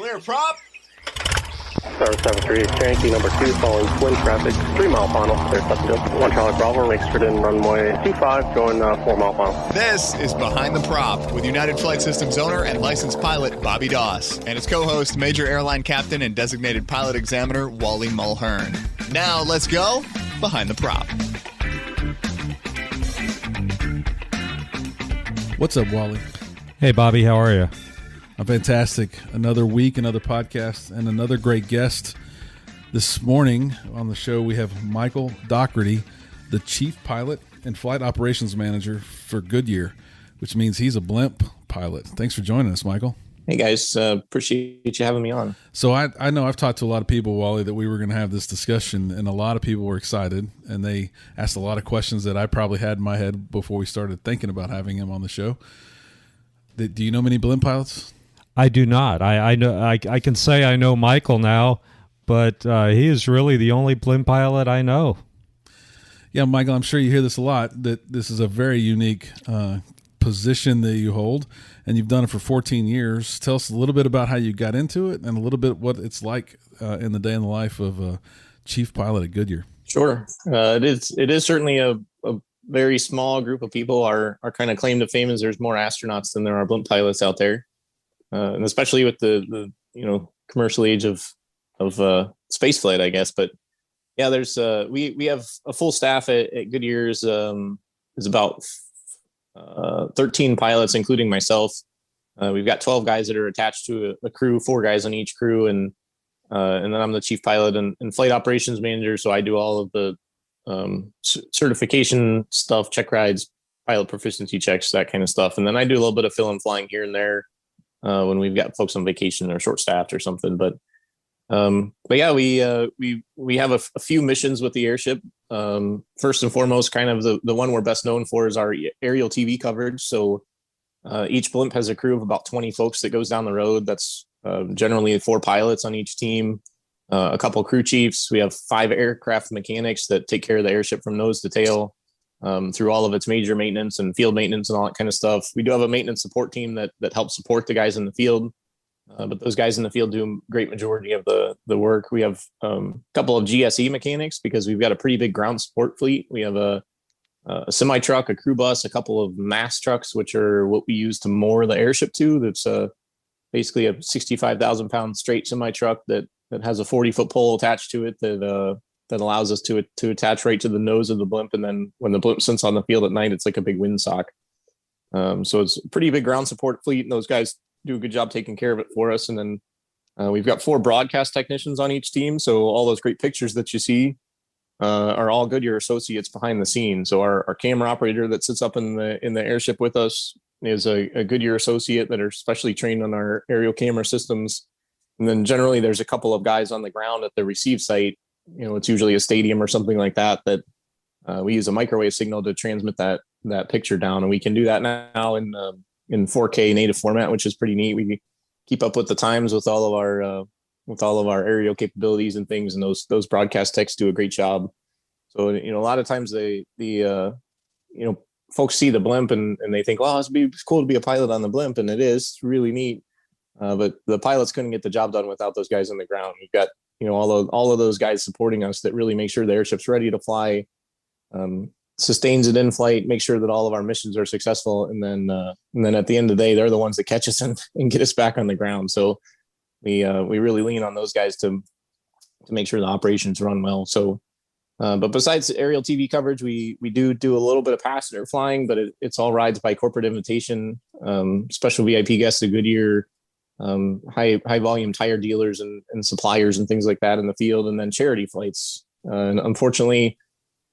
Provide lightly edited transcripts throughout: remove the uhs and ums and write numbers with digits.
Clear prop. Star 73, Yankee number 2, following twin traffic, 3 mile final, clear Pleasantville. 1 Charlie Bravo, exit in runway 25, going 4 mile final. This is Behind the Prop with United Flight Systems owner and licensed pilot Bobby Doss and his co-host, Major Airline Captain and designated pilot examiner Wally Mulhern. Now let's go Behind the Prop. What's up, Wally? Hey, Bobby, how are you? I'm fantastic. Another week, another podcast, and another great guest. This morning on the show, we have Michael Dougherty, the Chief Pilot and Flight Operations Manager for Goodyear, which means he's a blimp pilot. Thanks for joining us, Michael. Hey, guys. Appreciate you having me on. So I know I've talked to a lot of people, Wally, that we were going to have this discussion, and a lot of people were excited, and they asked a lot of questions that I probably had in my head before we started thinking about having him on the show. Do you know many blimp pilots? I do not. I know. I can say I know Michael now, but he is really the only blimp pilot I know. Yeah, Michael, I'm sure you hear this a lot, that this is a very unique position that you hold, and you've done it for 14 years. Tell us a little bit about how you got into it and a little bit what it's like in the day in the life of a chief pilot at Goodyear. Sure. It is certainly a very small group of people. Our kind of claim to fame is there's more astronauts than there are blimp pilots out there. And especially with the commercial age of space flight, I guess. But yeah, there's we have a full staff at Goodyear is about 13 pilots, including myself. We've got 12 guys that are attached to a crew, 4 guys on each crew, and then I'm the chief pilot and flight operations manager. So I do all of the certification stuff, check rides, pilot proficiency checks, that kind of stuff. And then I do a little bit of fill and flying here and there. When we've got folks on vacation or short staffed or something, but yeah, we have a few missions with the airship. First and foremost, kind of the one we're best known for is our aerial TV coverage. So each blimp has a crew of about 20 folks that goes down the road. That's generally 4 pilots on each team, a couple crew chiefs. We have 5 aircraft mechanics that take care of the airship from nose to tail. Through all of its major maintenance and field maintenance and all that kind of stuff. We do have a maintenance support team that helps support the guys in the field, but those guys in the field do a great majority of the work. We have a couple of GSE mechanics because we've got a pretty big ground support fleet. We have a semi truck, a crew bus, a couple of mass trucks, which are what we use to moor the airship to. That's basically a 65,000 pound straight semi truck that has a 40-foot pole attached to it that allows us to attach right to the nose of the blimp. And then when the blimp sits on the field at night, it's like a big windsock. So it's a pretty big ground support fleet, and those guys do a good job taking care of it for us. And then we've got 4 broadcast technicians on each team. So all those great pictures that you see are all Goodyear associates behind the scenes. So our camera operator that sits up in the airship with us is a Goodyear associate that are specially trained on our aerial camera systems. And then generally there's a couple of guys on the ground at the receive site. It's usually a stadium or something like that we use a microwave signal to transmit that picture down. And we can do that now in 4K native format, which is pretty neat. We keep up with the times with all of our aerial capabilities and things. And those broadcast techs do a great job. So, a lot of times folks see the blimp and they think, well, it's cool to be a pilot on the blimp. And it is really neat. But the pilots couldn't get the job done without those guys on the ground. We've got all of those guys supporting us that really make sure the airship's ready to fly, sustains it in flight, make sure that all of our missions are successful. And then at the end of the day, they're the ones that catch us and get us back on the ground. So we really lean on those guys to make sure the operations run well. So, but besides aerial TV coverage, we do a little bit of passenger flying, but it's all rides by corporate invitation, special VIP guests at Goodyear, high volume tire dealers and suppliers and things like that in the field, and then charity flights. And unfortunately,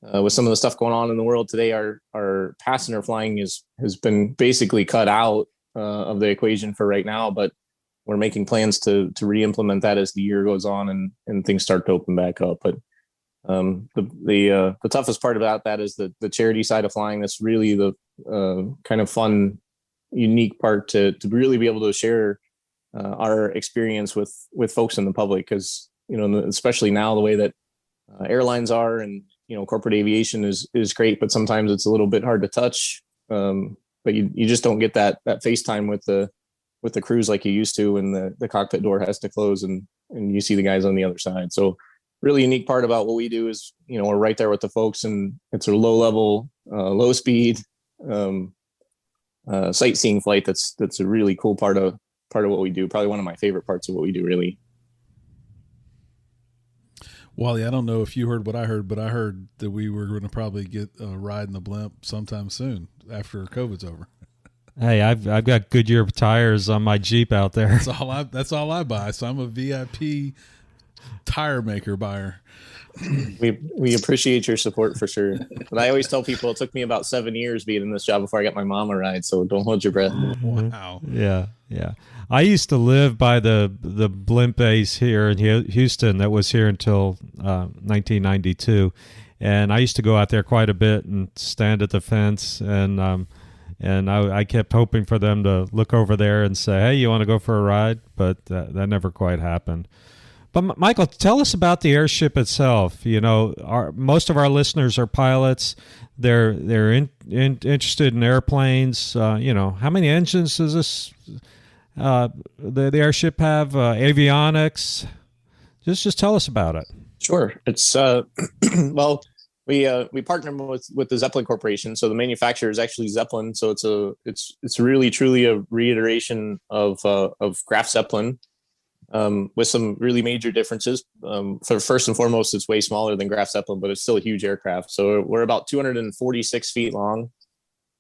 with some of the stuff going on in the world today, our passenger flying has been basically cut out of the equation for right now. But we're making plans to re-implement that as the year goes on and things start to open back up. But the toughest part about that is the charity side of flying. That's really the kind of fun, unique part to really be able to share our experience with folks in the public, because especially now the way that airlines are, and corporate aviation is great, but sometimes it's a little bit hard to touch. But you just don't get that FaceTime with the with the cruise like you used to when the cockpit door has to close and you see the guys on the other side. So really unique part about what we do is, we're right there with the folks, and it's a low level, low speed, sightseeing flight. That's a really cool part of what we do. Probably one of my favorite parts of what we do, really. Wally, I don't know if you heard what I heard, but I heard that we were going to probably get a ride in the blimp sometime soon after COVID's over. Hey, I've got Goodyear tires on my Jeep out there. That's all I buy. So I'm a VIP tire maker buyer. We appreciate your support for sure. But I always tell people it took me about 7 years being in this job before I got my mom a ride. So don't hold your breath. Wow. Yeah. I used to live by the blimp base here in Houston that was here until 1992, and I used to go out there quite a bit and stand at the fence, and I kept hoping for them to look over there and say, "Hey, you want to go for a ride?" But that never quite happened. But Michael, tell us about the airship itself. Most of our listeners are pilots. They're interested in airplanes. How many engines does this the airship have? Avionics. Just tell us about it. Sure. It's well, we partner with the Zeppelin Corporation. So the manufacturer is actually Zeppelin. So it's really truly a reiteration of Graf Zeppelin. With some really major differences. For first and foremost, it's way smaller than Graf Zeppelin, but it's still a huge aircraft. So we're about 246 feet long,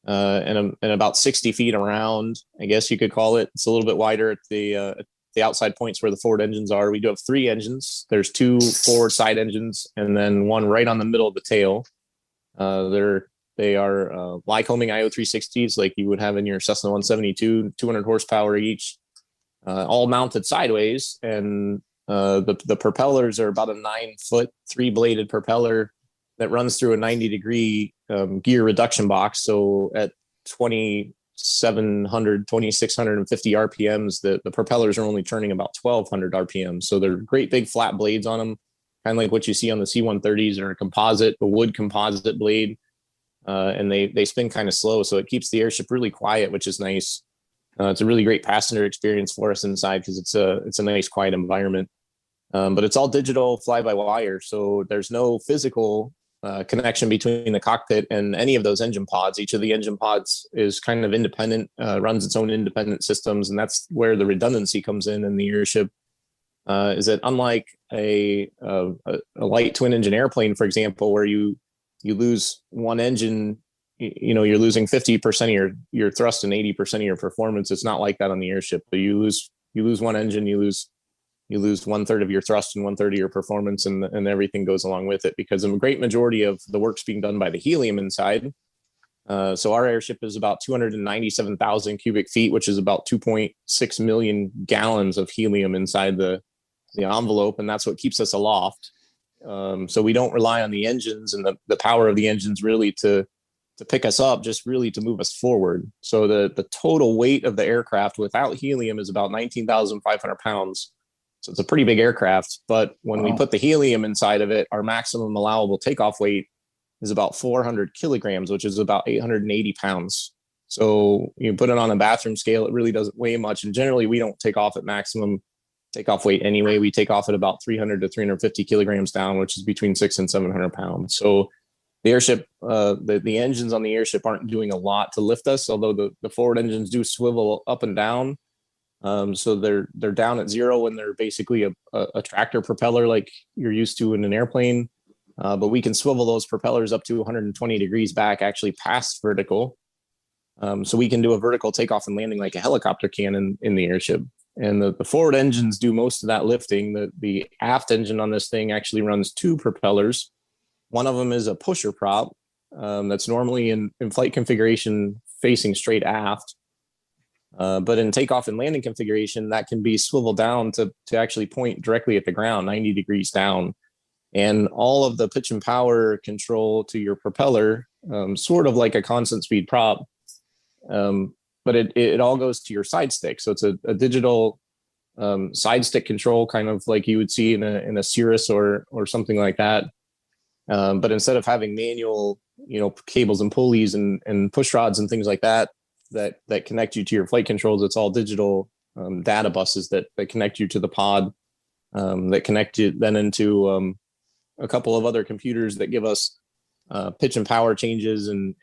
and about 60 feet around, I guess you could call it. It's a little bit wider at the outside points where the forward engines are. We do have 3 engines. There's 2 forward side engines, and then one right on the middle of the tail. They are Lycoming IO360s like you would have in your Cessna 172, 200 horsepower each. All mounted sideways, and the propellers are about a 9-foot 3-bladed propeller that runs through a 90-degree gear reduction box. So at 2650 RPMs, the propellers are only turning about 1200 RPMs. So they're great big flat blades on them, kind of like what you see on the C-130s, or a wood composite blade, and they spin kind of slow, so it keeps the airship really quiet, which is nice. It's a really great passenger experience for us inside because it's a nice, quiet environment. But it's all digital fly-by-wire, so there's no physical connection between the cockpit and any of those engine pods. Each of the engine pods is kind of independent, runs its own independent systems, and that's where the redundancy comes in the airship. Is that unlike a light twin-engine airplane, for example, where you lose one engine, you're losing 50% of your thrust and 80% of your performance. It's not like that on the airship. But you lose one engine, you lose 1/3 of your thrust and 1/3 of your performance, and everything goes along with it, because a great majority of the work's being done by the helium inside. So our airship is about 297,000 cubic feet, which is about 2.6 million gallons of helium inside the envelope, and that's what keeps us aloft. So we don't rely on the engines and the power of the engines really to pick us up, just really to move us forward. So the total weight of the aircraft without helium is about 19,500 pounds. So it's a pretty big aircraft. But when we put the helium inside of it, our maximum allowable takeoff weight is about 400 kilograms, which is about 880 pounds. So you put it on a bathroom scale, it really doesn't weigh much. And generally, we don't take off at maximum takeoff weight anyway. We take off at about 300 to 350 kilograms down, which is between 600 and 700 pounds. So the airship, the engines on the airship aren't doing a lot to lift us, although the forward engines do swivel up and down. So they're down at zero when they're basically a tractor propeller like you're used to in an airplane. But we can swivel those propellers up to 120 degrees back, actually past vertical. So we can do a vertical takeoff and landing like a helicopter can in the airship. And the forward engines do most of that lifting. The aft engine on this thing actually runs 2 propellers. One of them is a pusher prop that's normally in flight configuration facing straight aft. But in takeoff and landing configuration, that can be swiveled down to actually point directly at the ground, 90 degrees down. And all of the pitch and power control to your propeller, sort of like a constant speed prop, but it all goes to your side stick. So it's a digital side stick control, kind of like you would see in a Cirrus or something like that. But instead of having manual, cables and pulleys and push rods and things like that, that connect you to your flight controls. It's all digital data buses that connect you to the pod, that connect you then into a couple of other computers that give us pitch and power changes and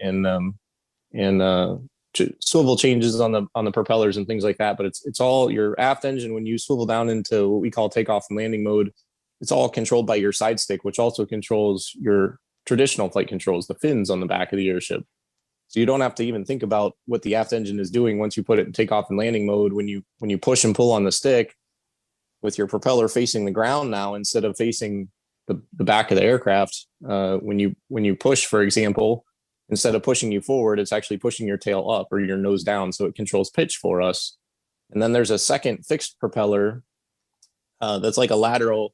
swivel changes on the propellers and things like that. But it's all your aft engine. When you swivel down into what we call takeoff and landing mode, it's all controlled by your side stick, which also controls your traditional flight controls, the fins on the back of the airship. So you don't have to even think about what the aft engine is doing once you put it in takeoff and landing mode. When you push and pull on the stick with your propeller facing the ground now instead of facing the back of the aircraft, when you push, for example, instead of pushing you forward, it's actually pushing your tail up or your nose down, so it controls pitch for us. And then there's a second fixed propeller that's like a lateral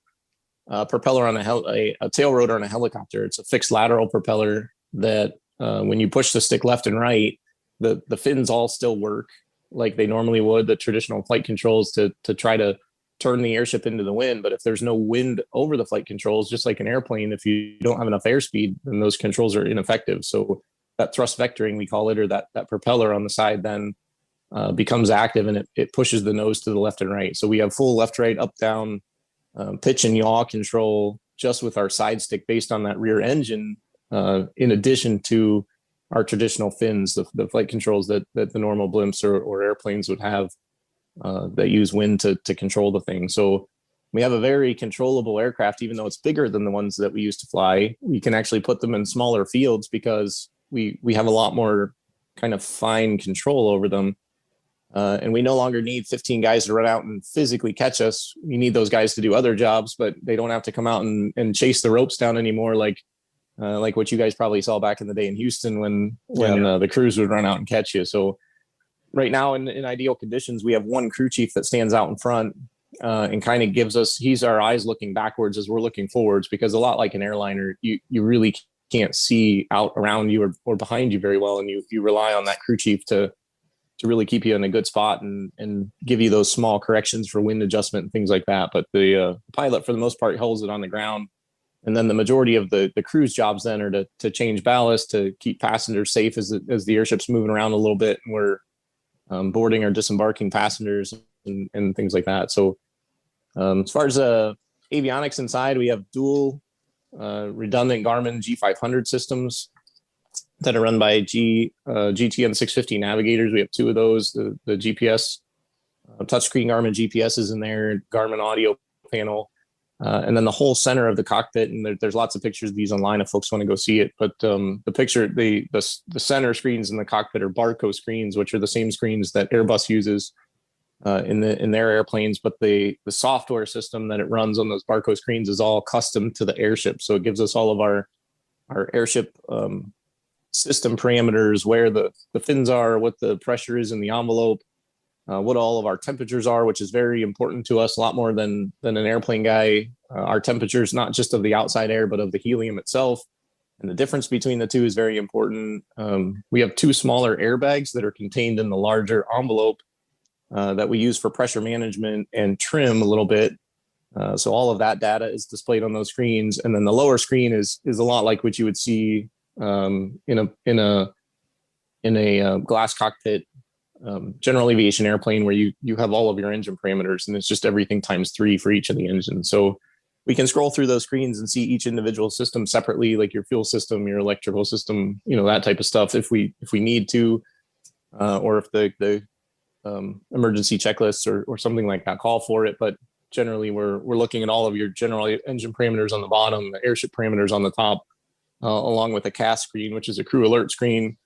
propeller on a tail rotor on a helicopter. It's a fixed lateral propeller that when you push the stick left and right, the fins all still work like they normally would, the traditional flight controls to try to turn the airship into the wind. But if there's no wind over the flight controls, just like an airplane, if you don't have enough airspeed, then those controls are ineffective. So that thrust vectoring, we call it, or that propeller on the side then becomes active, and it pushes the nose to the left and right. So we have full left, right, up, down, pitch and yaw control just with our side stick based on that rear engine, in addition to our traditional fins, the flight controls that the normal blimps or airplanes would have that use wind to control the thing. So we have a very controllable aircraft. Even though it's bigger than the ones that we used to fly, we can actually put them in smaller fields because we have a lot more kind of fine control over them. And we no longer need 15 guys to run out and physically catch us. We need those guys to do other jobs, but they don't have to come out and chase the ropes down anymore, like what you guys probably saw back in the day in Houston when the crews would run out and catch you. So right now, in ideal conditions, we have one crew chief that stands out in front and kind of gives us, he's our eyes looking backwards as we're looking forwards, because a lot like an airliner, you really can't see out around you or behind you very well. And you rely on that crew chief to really keep you in a good spot and give you those small corrections for wind adjustment and things like that. But the pilot, for the most part, holds it on the ground. And then the majority of the crew's jobs then are to change ballast, to keep passengers safe as the airship's moving around a little bit, and we're boarding or disembarking passengers and things like that. So as far as avionics inside, we have dual redundant Garmin G500 systems that are run by GTN 650 navigators. We have two of those, the GPS, touchscreen Garmin GPS is in there, Garmin audio panel, and then the whole center of the cockpit. And there's lots of pictures of these online if folks want to go see it. But the picture, the center screens in the cockpit are Barco screens, which are the same screens that Airbus uses in their airplanes. But the software system that it runs on those Barco screens is all custom to the airship. So it gives us all of our airship system parameters, where the fins are, what the pressure is in the envelope, what all of our temperatures are, which is very important to us, a lot more than an airplane guy. Our temperatures, not just of the outside air, but of the helium itself. And the difference between the two is very important. We have two smaller airbags that are contained in the larger envelope that we use for pressure management and trim a little bit. So all of that data is displayed on those screens. And then the lower screen is a lot like what you would see in a glass cockpit general aviation airplane, where you have all of your engine parameters, and it's just everything times 3 for each of the engines. So we can scroll through those screens and see each individual system separately, like your fuel system, your electrical system, that type of stuff, if we need to, or if the emergency checklists or something like that call for it. But generally, we're looking at all of your general engine parameters on the bottom, the airship parameters on the top, along with a CAS screen, which is a crew alert screen,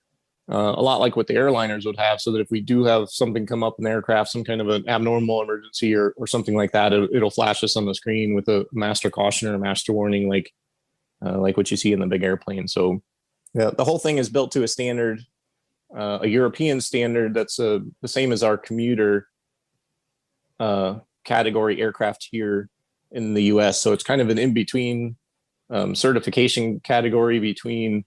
a lot like what the airliners would have, so that if we do have something come up in the aircraft, some kind of an abnormal emergency or something like that, it'll flash us on the screen with a master caution or a master warning, like what you see in the big airplane. So the whole thing is built to a standard, a European standard that's the same as our commuter category aircraft here in the US. So it's kind of an in-between certification category between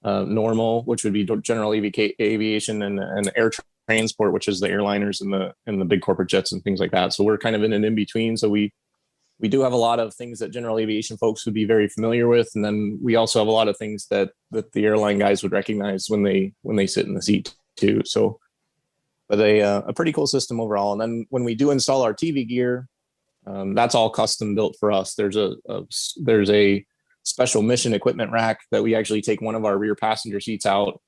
normal, which would be general aviation, and air transport, which is the airliners and the big corporate jets and things like that. So we're kind of in an in-between. So we do have a lot of things that general aviation folks would be very familiar with. And then we also have a lot of things that the airline guys would recognize when they sit in the seat too. So a pretty cool system overall. And then when we do install our TV gear, that's all custom built for us. There's a special mission equipment rack that we actually take one of our rear passenger seats out.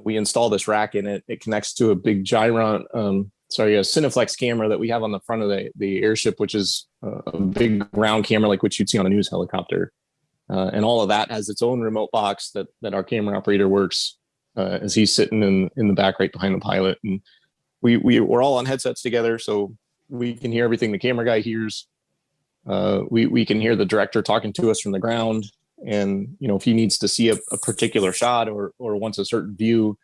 We install this rack in it. It connects to a big a Cineflex camera that we have on the front of the airship, which is a big round camera like what you'd see on a news helicopter. And all of that has its own remote box that our camera operator works as he's sitting in the back right behind the pilot. And we're all on headsets together, so we can hear everything the camera guy hears. We can hear the director talking to us from the ground. And, if he needs to see a particular shot or wants a certain view,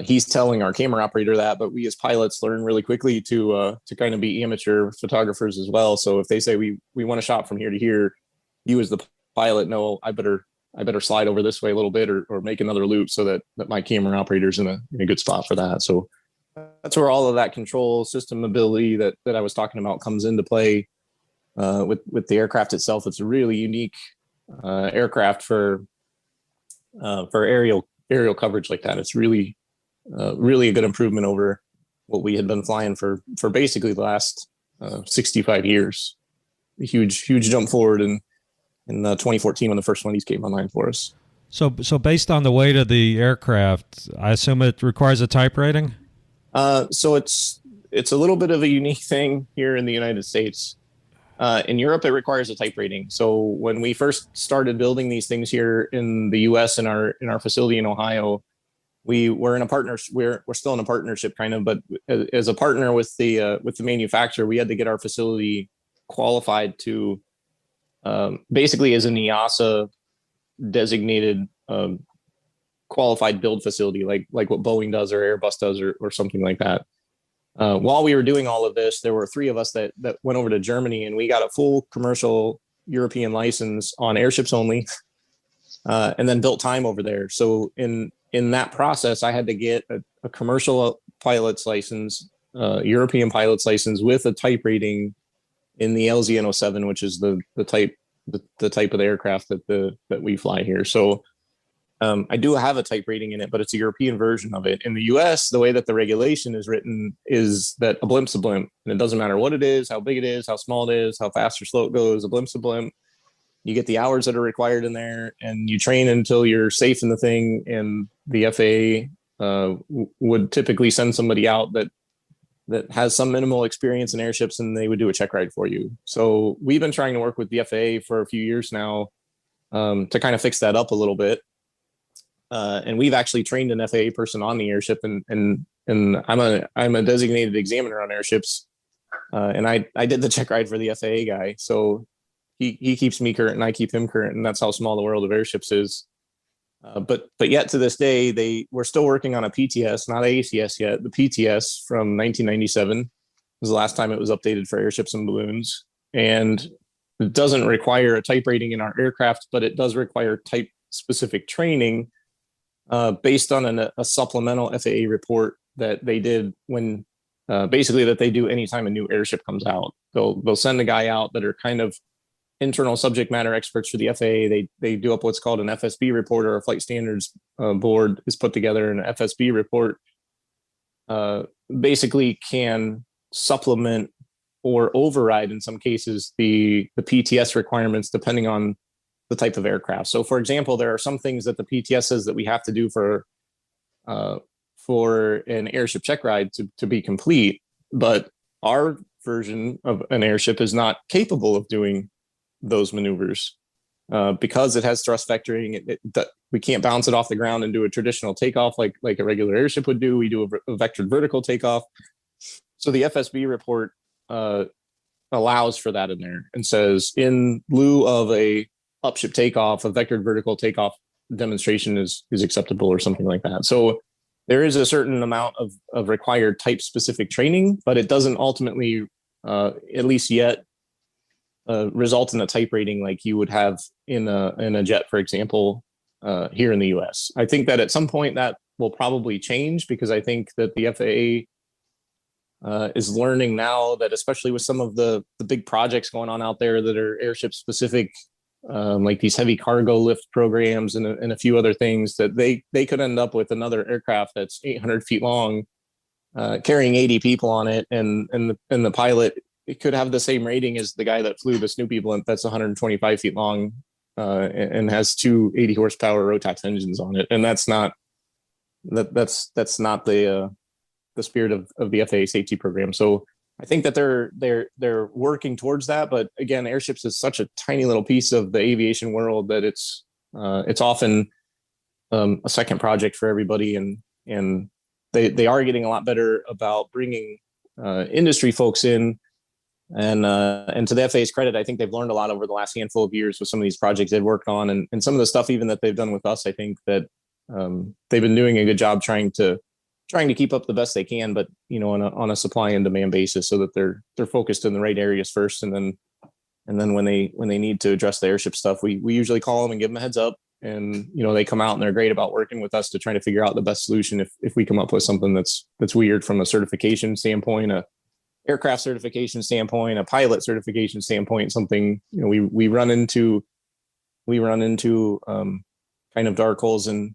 he's telling our camera operator that. But we as pilots learn really quickly to kind of be amateur photographers as well. So if they say we want a shot from here to here, you as the pilot know I better slide over this way a little bit or make another loop so that my camera operator's in a good spot for that. So that's where all of that control system ability that I was talking about comes into play with the aircraft itself. It's a really unique aircraft for aerial coverage like that. It's really a good improvement over what we had been flying for basically the last 65 years. A huge jump forward in 2014 when the first one of these came online for us. So based on the weight of the aircraft, I assume it requires a type rating? So it's a little bit of a unique thing here in the United States. In Europe, it requires a type rating. So when we first started building these things here in the U.S. in our facility in Ohio, we're in a partnership. We're still in a partnership, kind of, but as a partner with the manufacturer, we had to get our facility qualified to basically as an EASA designated qualified build facility, like what Boeing does or Airbus does or something like that. While we were doing all of this, there were 3 of us that went over to Germany, and we got a full commercial European license on airships only, and then built time over there. So in that process, I had to get a commercial pilot's license, European pilot's license with a type rating in the LZN07, which is the type of the aircraft that we fly here. So I do have a type rating in it, but it's a European version of it. In the US, the way that the regulation is written is that a blimp's a blimp. And it doesn't matter what it is, how big it is, how small it is, how fast or slow it goes, a blimp's a blimp. You get the hours that are required in there, and you train until you're safe in the thing. And the FAA would typically send somebody out that has some minimal experience in airships, and they would do a check ride for you. So we've been trying to work with the FAA for a few years now to kind of fix that up a little bit. And we've actually trained an FAA person on the airship, and I'm a designated examiner on airships, and I did the check ride for the FAA guy. So he keeps me current, and I keep him current, and that's how small the world of airships is. But yet to this day, we're still working on a PTS, not ACS yet. The PTS from 1997 was the last time it was updated for airships and balloons, and it doesn't require a type rating in our aircraft, but it does require type specific training. Based on a supplemental FAA report that they did when basically that they do anytime a new airship comes out. They'll send a guy out that are kind of internal subject matter experts for the FAA. They do up what's called an FSB report, or a flight standards board is put together. An FSB report basically can supplement or override in some cases the PTS requirements depending on the type of aircraft. So for example, there are some things that the PTS says that we have to do for an airship check ride to be complete, but our version of an airship is not capable of doing those maneuvers because it has thrust vectoring. We can't bounce it off the ground and do a traditional takeoff like a regular airship would do. We do a vectored vertical takeoff. So the FSB report allows for that in there and says, in lieu of a upship takeoff, a vectored vertical takeoff demonstration is acceptable or something like that. So there is a certain amount of required type specific training, but it doesn't ultimately, at least yet, result in a type rating like you would have in a jet, for example, here in the US. I think that at some point that will probably change, because I think that the FAA is learning now that, especially with some of the big projects going on out there that are airship specific, like these heavy cargo lift programs and a few other things, that they could end up with another aircraft that's 800 feet long carrying 80 people on it, and the pilot, it could have the same rating as the guy that flew the Snoopy blimp that's 125 feet long and has two 80 horsepower Rotax engines on it, and that's not the spirit of the FAA safety program. So I think that they're working towards that, but again, airships is such a tiny little piece of the aviation world that it's often a second project for everybody, and they are getting a lot better about bringing industry folks in. And to the FAA's credit, I think they've learned a lot over the last handful of years with some of these projects they've worked on, and some of the stuff even that they've done with us. I think that they've been doing a good job trying to keep up the best they can, but on a supply and demand basis, so that they're focused in the right areas first, and then when they need to address the airship stuff, we usually call them and give them a heads up, and they come out and they're great about working with us to try to figure out the best solution if we come up with something that's weird from a certification standpoint, a aircraft certification standpoint, a pilot certification standpoint, something we run into kind of dark holes in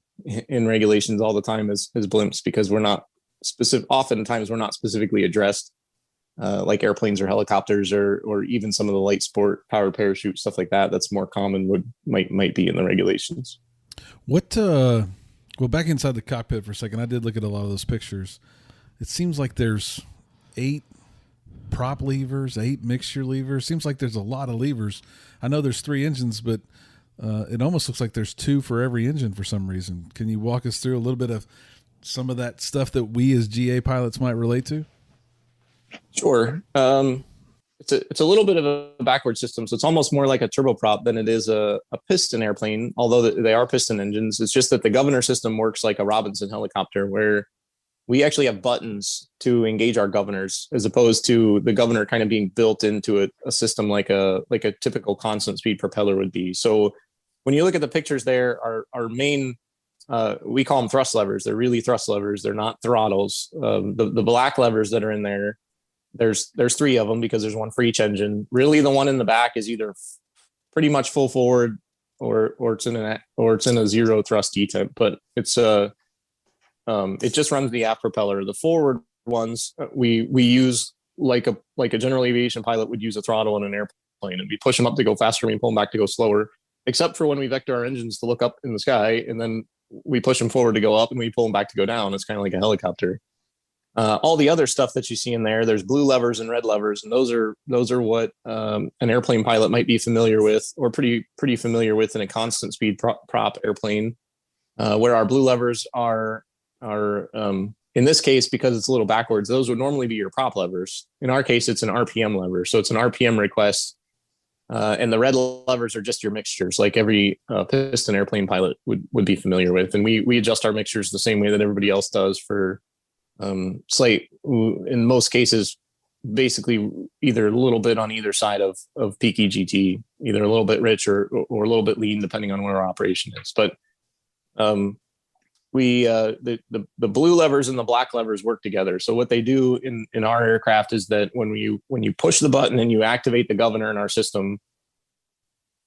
regulations all the time as blimps, because oftentimes we're not specifically addressed, like airplanes or helicopters or even some of the light sport powered parachute stuff like that. That's more common, might be in the regulations. What go back inside the cockpit for a second. I did look at a lot of those pictures. It seems like there's 8 prop levers, 8 mixture levers. Seems like there's a lot of levers. I know there's 3 engines, but it almost looks like there's 2 for every engine for some reason. Can you walk us through a little bit of some of that stuff that we as GA pilots might relate to? Sure. It's a little bit of a backward system, so it's almost more like a turboprop than it is a piston airplane, although they are piston engines. It's just that the governor system works like a Robinson helicopter, where we actually have buttons to engage our governors, as opposed to the governor kind of being built into a system like a typical constant speed propeller would be. So when you look at the pictures there, our main, we call them thrust levers. They're really thrust levers. They're not throttles. The black levers that are in there, there's 3 of them because there's one for each engine. Really, the one in the back is either pretty much full forward or it's in a zero thrust detent, but it just runs the aft propeller. The forward ones we use like a general aviation pilot would use a throttle in an airplane, and we push them up to go faster and we pull them back to go slower, except for when we vector our engines to look up in the sky, and then we push them forward to go up and we pull them back to go down. It's kind of like a helicopter. All the other stuff that you see in there's blue levers and red levers, and those are what an airplane pilot might be familiar with, or pretty familiar with in a constant speed prop airplane, where our blue levers are in this case, because it's a little backwards, those would normally be your prop levers. In our case, it's an RPM lever, so it's an RPM request, and the red levers are just your mixtures, like every piston airplane pilot would be familiar with. And we adjust our mixtures the same way that everybody else does for slate. In most cases, basically either a little bit on either side of peak EGT, either a little bit rich or a little bit lean, depending on where our operation is. But the blue levers and the black levers work together. So what they do in our aircraft is that when you push the button and you activate the governor in our system,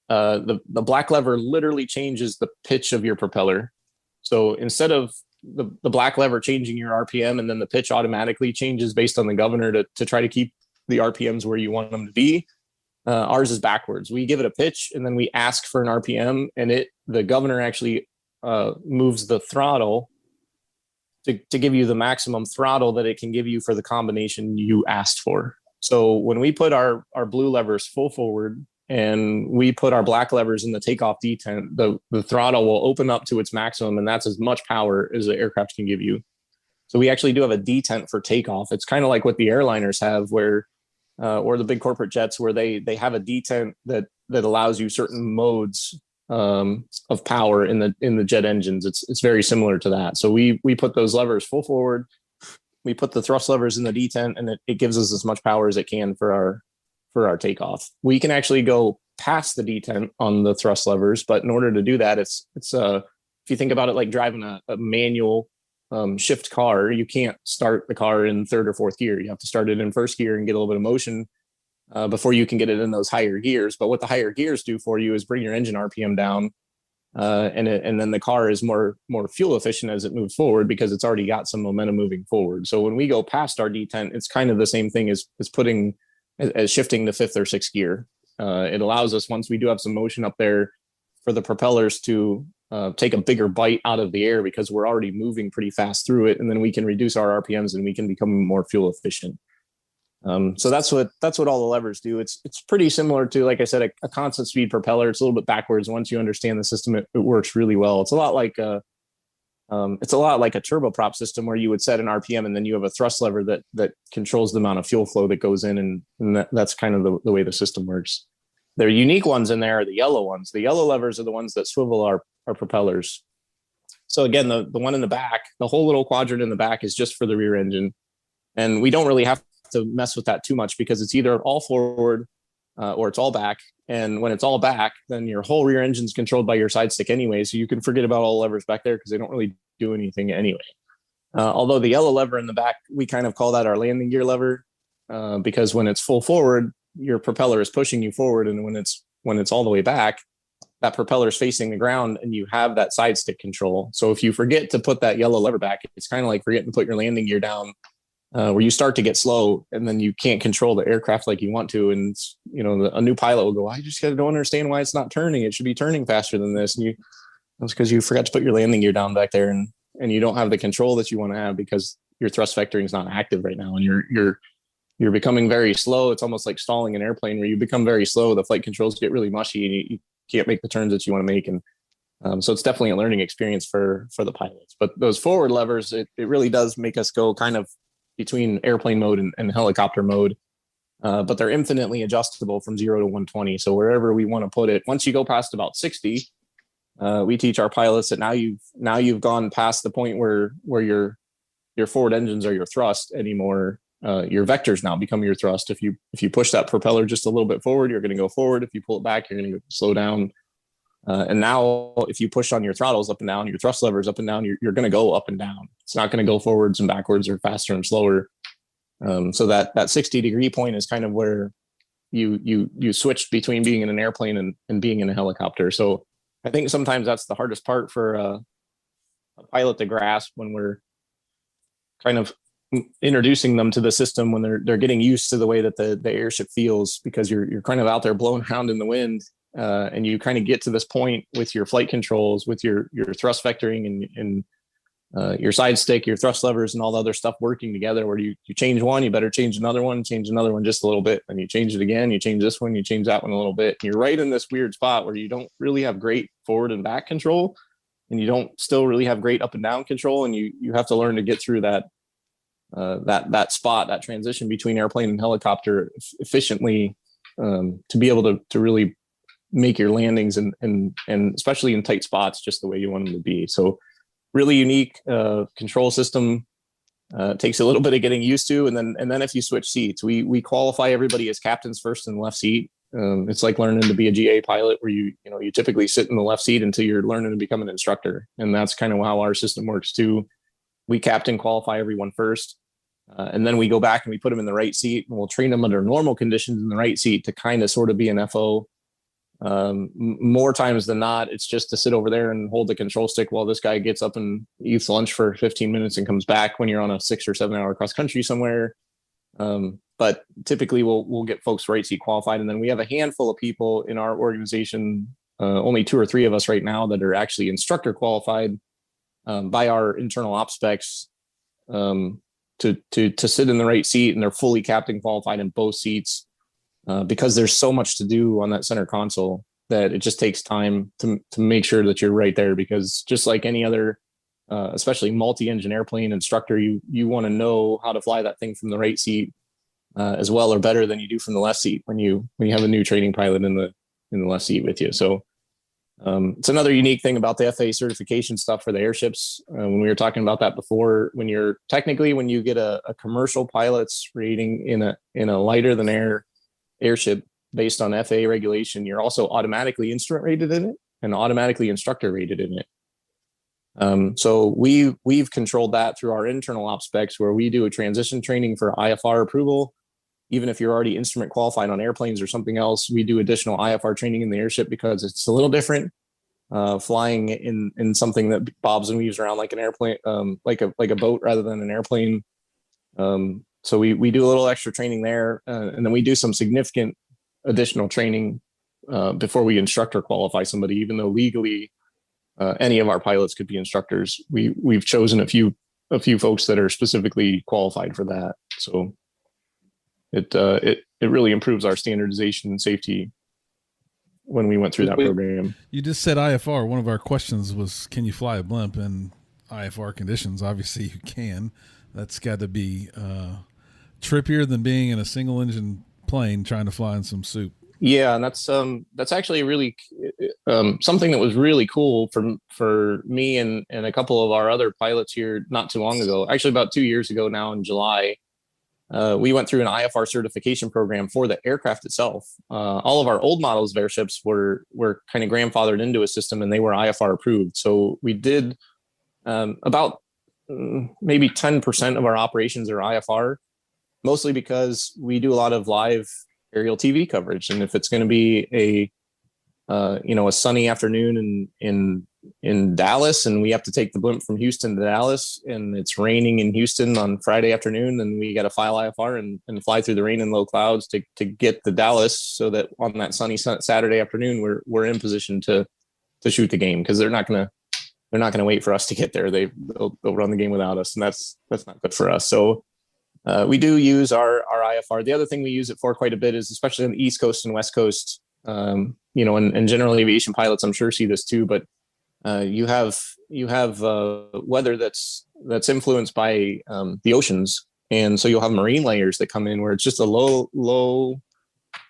the black lever literally changes the pitch of your propeller. So instead of the black lever changing your RPM and then the pitch automatically changes based on the governor to try to keep the RPMs where you want them to be, ours is backwards. We give it a pitch and then we ask for an RPM, and the governor actually moves the throttle to give you the maximum throttle that it can give you for the combination you asked for. So when we put our blue levers full forward and we put our black levers in the takeoff detent, the throttle will open up to its maximum, and that's as much power as the aircraft can give you. So we actually do have a detent for takeoff. It's kind of like what the airliners have, where or the big corporate jets, where they have a detent that allows you certain modes of power in the jet engines. It's very similar to that. So we put those levers full forward, we put the thrust levers in the detent, and it gives us as much power as it can for our takeoff. We can actually go past the detent on the thrust levers, but in order to do that, it's if you think about it like driving a manual shift car, you can't start the car in third or fourth gear. You have to start it in first gear and get a little bit of motion before you can get it in those higher gears. But what the higher gears do for you is bring your engine RPM down, and then the car is more fuel efficient as it moves forward because it's already got some momentum moving forward. So when we go past our detent, it's kind of the same thing as shifting to fifth or sixth gear. It allows us, once we do have some motion up there, for the propellers to take a bigger bite out of the air because we're already moving pretty fast through it, and then we can reduce our RPMs and we can become more fuel efficient. So that's what all the levers do. It's pretty similar to, like I said, a constant speed propeller. It's a little bit backwards. Once you understand the system, it works really well. It's a lot like a turboprop system where you would set an RPM and then you have a thrust lever that controls the amount of fuel flow that goes in, and that's kind of the way the system works. The unique ones in there are the yellow ones. The yellow levers are the ones that swivel our propellers. So again, the one in the back, the whole little quadrant in the back is just for the rear engine. And we don't really have to mess with that too much because it's either all forward or it's all back. And when it's all back, then your whole rear engine is controlled by your side stick anyway. So you can forget about all the levers back there because they don't really do anything anyway. Although the yellow lever in the back, we kind of call that our landing gear lever because when it's full forward, your propeller is pushing you forward, and when it's all the way back, that propeller is facing the ground and you have that side stick control. So if you forget to put that yellow lever back, it's kind of like forgetting to put your landing gear down, where you start to get slow and then you can't control the aircraft like you want to. And a new pilot will go, I just don't understand why it's not turning. It should be turning faster than this. And that's because you forgot to put your landing gear down back there, and you don't have the control that you want to have because your thrust vectoring is not active right now, and you're becoming very slow. It's almost like stalling an airplane where you become very slow. The flight controls get really mushy and you can't make the turns that you want to make. And so it's definitely a learning experience for the pilots. But those forward levers, it really does make us go kind of between airplane mode and helicopter mode. But they're infinitely adjustable from 0 to 120. So wherever we want to put it, once you go past about 60, we teach our pilots that now you've gone past the point where your forward engines are your thrust anymore. Your vectors now become your thrust. If you push that propeller just a little bit forward, you're going to go forward. If you pull it back, you're going to slow down. And now if you push on your throttles up and down, your thrust levers up and down, you're going to go up and down. It's not going to go forwards and backwards or faster and slower. So that 60-degree point is kind of where you switch between being in an airplane and being in a helicopter. So I think sometimes that's the hardest part for a pilot to grasp when we're kind of introducing them to the system, when they're getting used to the way that the airship feels, because you're kind of out there blowing around in the wind, and you kind of get to this point with your flight controls, with your thrust vectoring and your side stick, your thrust levers, and all the other stuff working together, where you change one, you better change another one just a little bit, and you change it again, you change this one, you change that one a little bit. You're right in this weird spot where you don't really have great forward and back control, and you don't still really have great up and down control, and you have to learn to get through that spot, that transition between airplane and helicopter efficiently, to be able to really make your landings and especially in tight spots just the way you want them to be. So really unique control system. Takes a little bit of getting used to, and then if you switch seats, we qualify everybody as captains first in the left seat. It's like learning to be a GA pilot, where you typically sit in the left seat until you're learning to become an instructor, and that's kind of how our system works too. We captain qualify everyone first, and then we go back and we put them in the right seat, and we'll train them under normal conditions in the right seat to kind of sort of be an FO. More times than not, it's just to sit over there and hold the control stick while this guy gets up and eats lunch for 15 minutes and comes back when you're on a 6 or 7 hour cross country somewhere. But typically we'll get folks right seat qualified. And then we have a handful of people in our organization, only 2 or 3 of us right now, that are actually instructor qualified by our internal op specs, to sit in the right seat, and they're fully captain qualified in both seats. Because there's so much to do on that center console that it just takes time to make sure that you're right there, because just like any other, especially multi-engine airplane instructor, you want to know how to fly that thing from the right seat as well or better than you do from the left seat when you have a new training pilot in the left seat with you. So it's another unique thing about the FAA certification stuff for the airships. When we were talking about that before, when you get a commercial pilot's rating in a lighter than air airship based on FAA regulation, you're also automatically instrument rated in it and automatically instructor rated in it. So we've controlled that through our internal op specs, where we do a transition training for IFR approval. Even if you're already instrument qualified on airplanes or something else, we do additional IFR training in the airship because it's a little different. flying in something that bobs and weaves around like an airplane, like a boat rather than an airplane. So we do a little extra training there, and then we do some significant additional training before we instructor qualify somebody. Even though legally any of our pilots could be instructors, we've chosen a few folks that are specifically qualified for that. So it really improves our standardization and safety when we went through that program. You just said IFR. One of our questions was, can you fly a blimp in IFR conditions? Obviously you can. That's got to be trippier than being in a single engine plane trying to fly in some soup. Yeah, and that's actually really something that was really cool for me and a couple of our other pilots here not too long ago. Actually, about 2 years ago now in July, we went through an IFR certification program for the aircraft itself. All of our old models of airships were kind of grandfathered into a system, and they were IFR approved. So we did about maybe 10% of our operations are IFR, mostly because we do a lot of live aerial TV coverage. And if it's going to be a sunny afternoon in Dallas, and we have to take the blimp from Houston to Dallas, and it's raining in Houston on Friday afternoon, then we got to file IFR and fly through the rain and low clouds to get to Dallas, so that on that sunny Saturday afternoon, we're in position to shoot the game, because they're not going to wait for us to get there. They'll run the game without us, and that's not good for us. So we do use our IFR. The other thing we use it for quite a bit is, especially on the East Coast and West Coast, and general aviation pilots, I'm sure, see this too, but you have weather that's influenced by the oceans. And so you'll have marine layers that come in where it's just a low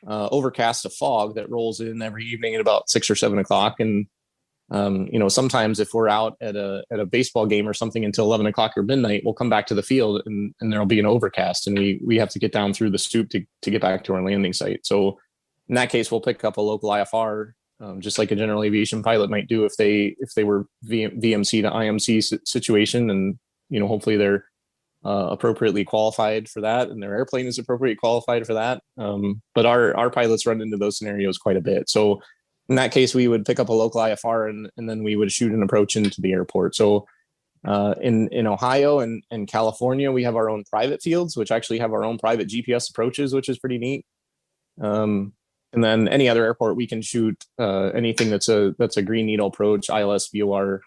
overcast of fog that rolls in every evening at about 6 or 7 o'clock. And sometimes if we're out at a baseball game or something until 11 o'clock or midnight, we'll come back to the field and there'll be an overcast, and we have to get down through the stoop to get back to our landing site. So in that case, we'll pick up a local IFR, just like a general aviation pilot might do if they were VMC to IMC situation, and hopefully they're appropriately qualified for that, and their airplane is appropriately qualified for that. But our pilots run into those scenarios quite a bit. So in that case, we would pick up a local IFR and then we would shoot an approach into the airport. So in Ohio and California, we have our own private fields, which actually have our own private GPS approaches, which is pretty neat. And then any other airport, we can shoot anything that's a green needle approach, ILS, VOR,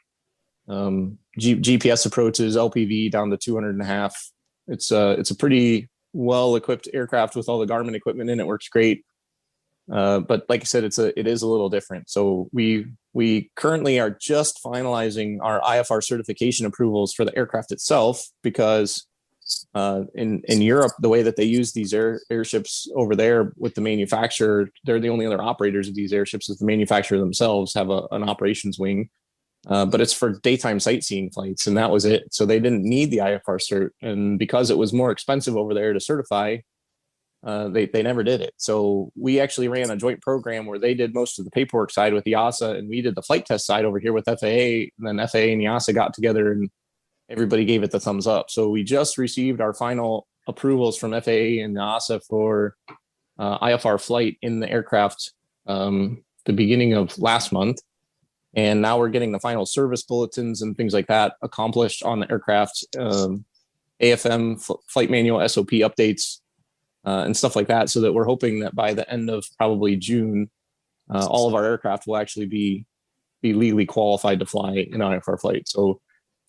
GPS approaches, LPV down to 200.5. It's a pretty well equipped aircraft with all the Garmin equipment in it. Works great. But like I said, it is a little different. So we currently are just finalizing our IFR certification approvals for the aircraft itself, because in Europe, the way that they use these airships over there with the manufacturer, they're the only other operators of these airships, is the manufacturer themselves have an operations wing, but it's for daytime sightseeing flights, and that was it. So they didn't need the IFR cert, and because it was more expensive over there to certify, they never did it. So we actually ran a joint program where they did most of the paperwork side with EASA, and we did the flight test side over here with FAA. And then FAA and EASA got together and everybody gave it the thumbs up. So we just received our final approvals from FAA and EASA for IFR flight in the aircraft the beginning of last month. And now we're getting the final service bulletins and things like that accomplished on the aircraft, AFM, flight manual, SOP updates, and stuff like that, so that we're hoping that by the end of probably June, all of our aircraft will actually be legally qualified to fly an IFR flight. So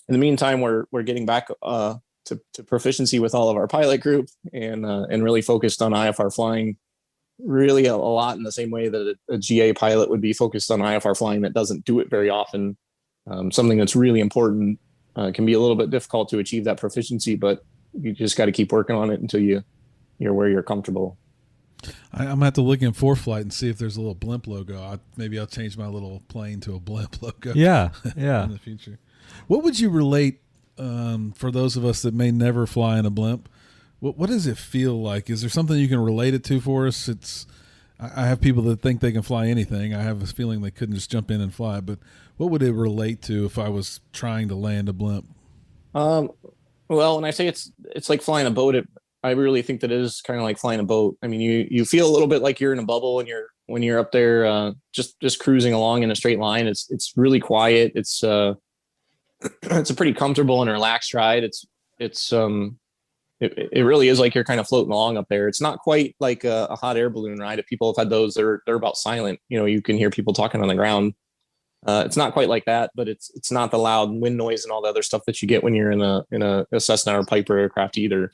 in the meantime, we're getting back to proficiency with all of our pilot group and really focused on IFR flying, really a lot in the same way that a GA pilot would be focused on IFR flying that doesn't do it very often. Something that's really important, can be a little bit difficult to achieve that proficiency, but you just got to keep working on it until you're where you're comfortable. I'm gonna have to look in ForeFlight and see if there's a little blimp logo. Maybe I'll change my little plane to a blimp logo. Yeah. In the future. What would you relate for those of us that may never fly in a blimp? What does it feel like? Is there something you can relate it to for us? I have people that think they can fly anything. I have a feeling they couldn't just jump in and fly. But what would it relate to if I was trying to land a blimp? Well, when I say it's like flying a boat, I really think that it is kind of like flying a boat. I mean, you feel a little bit like you're in a bubble when you're up there, just cruising along in a straight line. It's really quiet. It's it's a pretty comfortable and relaxed ride. It really is like you're kind of floating along up there. It's not quite like a hot air balloon ride. If people have had those, they're about silent. You can hear people talking on the ground. It's not quite like that, but it's not the loud wind noise and all the other stuff that you get when you're in a Cessna or Piper aircraft either.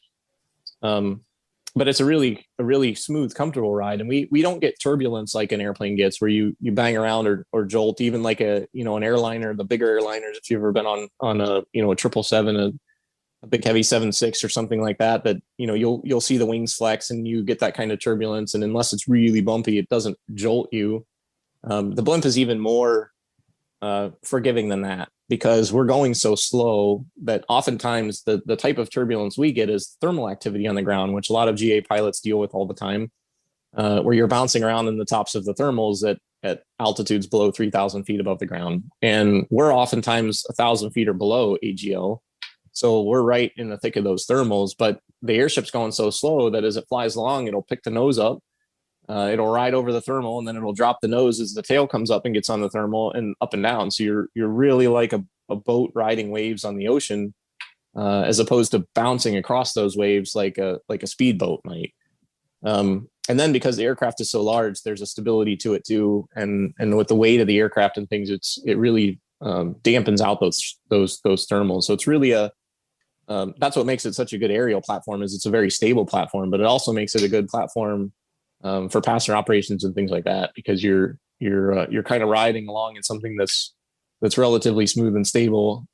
But it's a really smooth, comfortable ride, and we don't get turbulence like an airplane gets, where you bang around or jolt, even like an airliner, the bigger airliners. If you've ever been on a 777, a big heavy 7.6 or something like that, you'll see the wings flex and you get that kind of turbulence, and unless it's really bumpy, it doesn't jolt you. The blimp is even more forgiving than that, because we're going so slow that oftentimes the type of turbulence we get is thermal activity on the ground, which a lot of GA pilots deal with all the time, where you're bouncing around in the tops of the thermals at altitudes below 3,000 feet above the ground. And we're oftentimes 1,000 feet or below AGL. So we're right in the thick of those thermals, but the airship's going so slow that as it flies along, it'll pick the nose up. It'll ride over the thermal, and then it'll drop the nose as the tail comes up and gets on the thermal and up and down. So you're really like a boat riding waves on the ocean, as opposed to bouncing across those waves like a speedboat might. And then because the aircraft is so large, there's a stability to it too. And with the weight of the aircraft and things, it really dampens out those thermals. So it's really that's what makes it such a good aerial platform, is it's a very stable platform, but it also makes it a good platform for passenger operations and things like that, because you're kind of riding along in something that's relatively smooth and stable,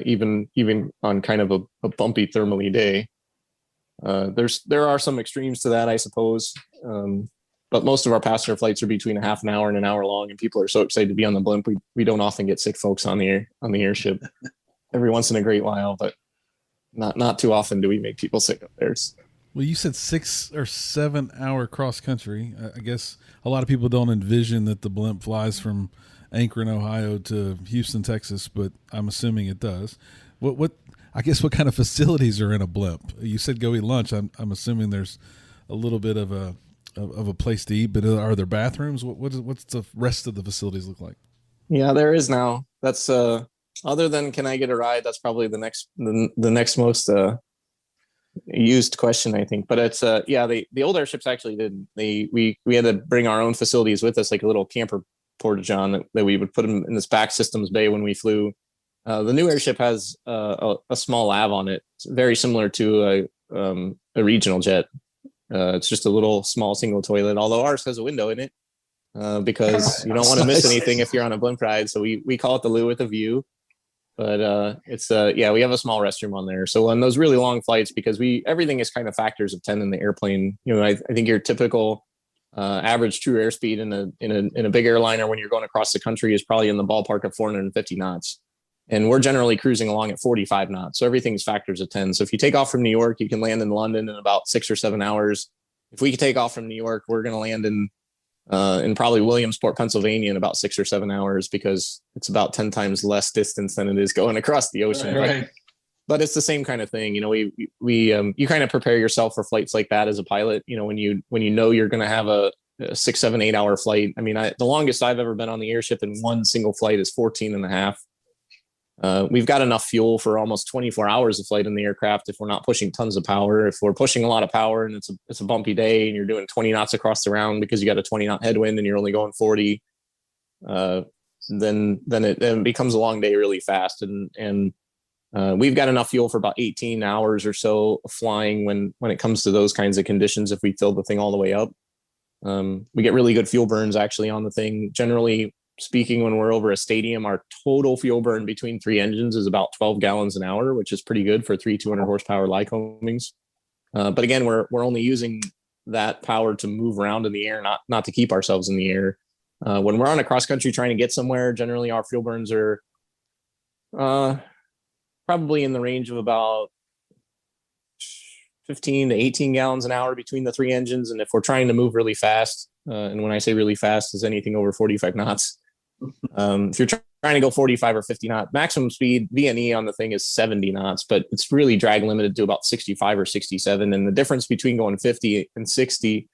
even on kind of a bumpy thermally day. There are some extremes to that, I suppose, but most of our passenger flights are between a half an hour and an hour long, and people are so excited to be on the blimp. We don't often get sick folks on the airship. Every once in a great while, but not too often do we make people sick up there. Well, you said 6 or 7 hour cross country. I guess a lot of people don't envision that the blimp flies from Akron, Ohio to Houston, Texas, but I'm assuming it does. What kind of facilities are in a blimp? You said go eat lunch. I'm assuming there's a little bit of a place to eat, but are there bathrooms? What's the rest of the facilities look like? Yeah, there is now. That's other than can I get a ride? That's probably the next most used question, I think. But it's the old airships actually did. We had to bring our own facilities with us, like a little camper portage on that we would put them in this back systems bay when we flew. The new airship has a small lav on it. It's very similar to a regional jet. It's just a little small single toilet, although ours has a window in it, because you don't want to miss anything if you're on a blimp ride. So we call it the loo with a view. But it's we have a small restroom on there. So on those really long flights, because everything is kind of factors of 10 in the airplane. I think your typical average true airspeed in a big airliner when you're going across the country is probably in the ballpark of 450 knots. And we're generally cruising along at 45 knots. So everything's factors of 10. So if you take off from New York, you can land in London in about 6 or 7 hours. If we could take off from New York, we're going to land in probably Williamsport, Pennsylvania in about 6 or 7 hours, because it's about 10 times less distance than it is going across the ocean. Right. But it's the same kind of thing. You kind of prepare yourself for flights like that as a pilot, when you know you're going to have a 6, 7, 8 hour flight. I mean, the longest I've ever been on the airship in one single flight is 14 and a half. We've got enough fuel for almost 24 hours of flight in the aircraft if we're not pushing tons of power. If we're pushing a lot of power and it's a bumpy day and you're doing 20 knots across the ground because you got a 20 knot headwind and you're only going 40, then it becomes a long day really fast. And we've got enough fuel for about 18 hours or so of flying when it comes to those kinds of conditions. If we fill the thing all the way up, we get really good fuel burns actually on the thing. Generally speaking, when we're over a stadium, our total fuel burn between 3 engines is about 12 gallons an hour, which is pretty good for 3 200 horsepower Lycomings. But again, we're only using that power to move around in the air, not to keep ourselves in the air. When we're on a cross country trying to get somewhere, generally our fuel burns are probably in the range of about 15 to 18 gallons an hour between the 3 engines. And if we're trying to move really fast, and when I say really fast is anything over 45 knots, if you're trying to go 45 or 50 knots. Maximum speed VNE on the thing is 70 knots, but it's really drag limited to about 65 or 67. And the difference between going 50 and 60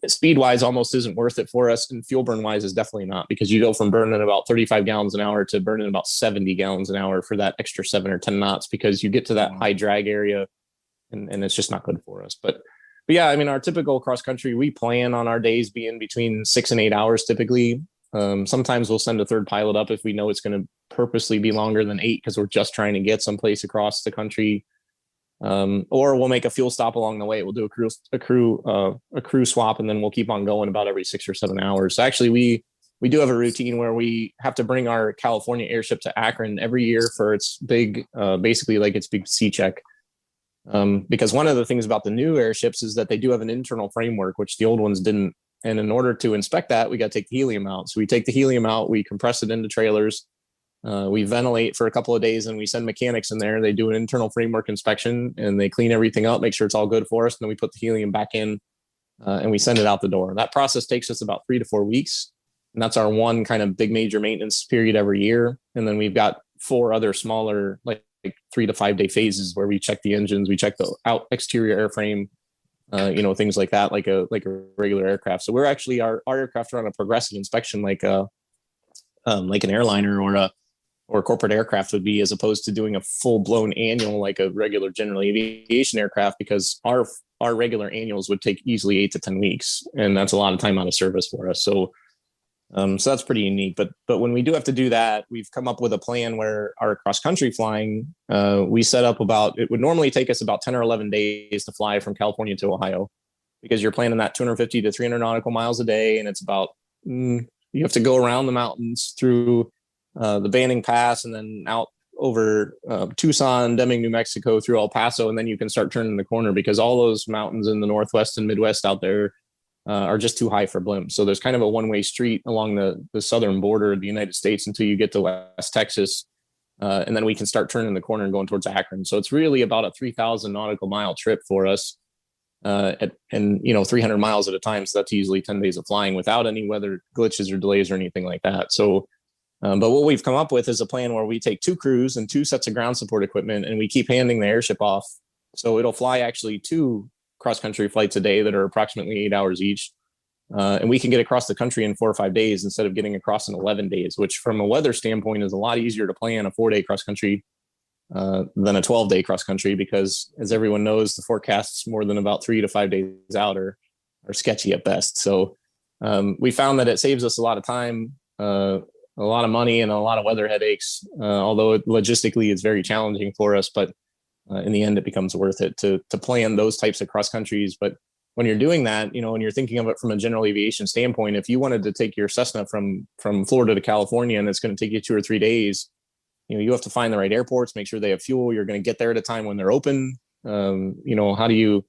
speed wise almost isn't worth it for us, and fuel burn wise is definitely not, because you go from burning about 35 gallons an hour to burning about 70 gallons an hour for that extra 7 or 10 knots, because you get to that high drag area, and it's just not good for us. But yeah, I mean, our typical cross country, we plan on our days being between 6 and 8 hours typically. Sometimes we'll send a third pilot up if we know it's going to purposely be longer than 8 because we're just trying to get someplace across the country. Or we'll make a fuel stop along the way. We'll do a crew swap, and then we'll keep on going about every 6 or 7 hours. So actually, we do have a routine where we have to bring our California airship to Akron every year for its big, basically like its big C check. Because one of the things about the new airships is that they do have an internal framework, which the old ones didn't. And in order to inspect that, we got to take the helium out. So we take the helium out, we compress it into trailers. We ventilate for a couple of days, and we send mechanics in there. They do an internal framework inspection, and they clean everything up, make sure it's all good for us. And then we put the helium back in, and we send it out the door. That process takes us about 3 to 4 weeks. And that's our one kind of big major maintenance period every year. And then we've got 4 other smaller, like 3 to 5 day phases where we check the engines, we check the exterior airframe, things like that, like a regular aircraft. So we're actually, our aircraft are on a progressive inspection, like an airliner or a corporate aircraft would be, as opposed to doing a full-blown annual like a regular general aviation aircraft, because our regular annuals would take easily 8 to 10 weeks, and that's a lot of time out of service for us. So that's pretty unique. But when we do have to do that, we've come up with a plan where our cross-country flying, we set up it would normally take us about 10 or 11 days to fly from California to Ohio, because you're planning that 250 to 300 nautical miles a day, and it's about you have to go around the mountains through the Banning Pass, and then out over Tucson, Deming, New Mexico, through El Paso, and then you can start turning the corner, because all those mountains in the Northwest and Midwest out there are just too high for blimps. So there's kind of a one-way street along the southern border of the United States until you get to West Texas, and then we can start turning the corner and going towards Akron. So it's really about a 3,000 nautical mile trip for us, and 300 miles at a time. So that's usually 10 days of flying without any weather glitches or delays or anything like that. So but what we've come up with is a plan where we take 2 crews and 2 sets of ground support equipment, and we keep handing the airship off. So it'll fly actually 2 cross-country flights a day that are approximately 8 hours each. And we can get across the country in 4 or 5 days instead of getting across in 11 days, which from a weather standpoint is a lot easier to plan a 4-day cross-country than a 12-day cross-country, because as everyone knows, the forecasts more than about 3 to 5 days out are sketchy at best. So we found that it saves us a lot of time, a lot of money, and a lot of weather headaches, although logistically it's very challenging for us. But in the end, it becomes worth it to plan those types of cross countries. But when you're doing that, when you're thinking of it from a general aviation standpoint, if you wanted to take your Cessna from Florida to California, and it's going to take you 2 or 3 days, you have to find the right airports, make sure they have fuel. You're going to get there at a time when they're open. How do you,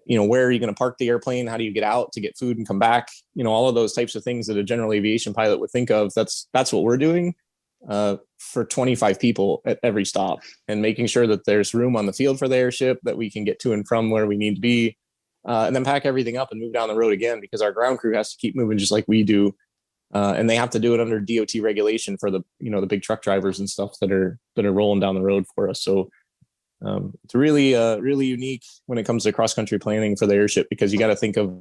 where are you going to park the airplane? How do you get out to get food and come back? All of those types of things that a general aviation pilot would think of. That's what we're doing for 25 people at every stop, and making sure that there's room on the field for the airship, that we can get to and from where we need to be, and then pack everything up and move down the road again, because our ground crew has to keep moving just like we do. And they have to do it under DOT regulation for the big truck drivers and stuff that are rolling down the road for us. So it's really unique when it comes to cross-country planning for the airship, because you got to think of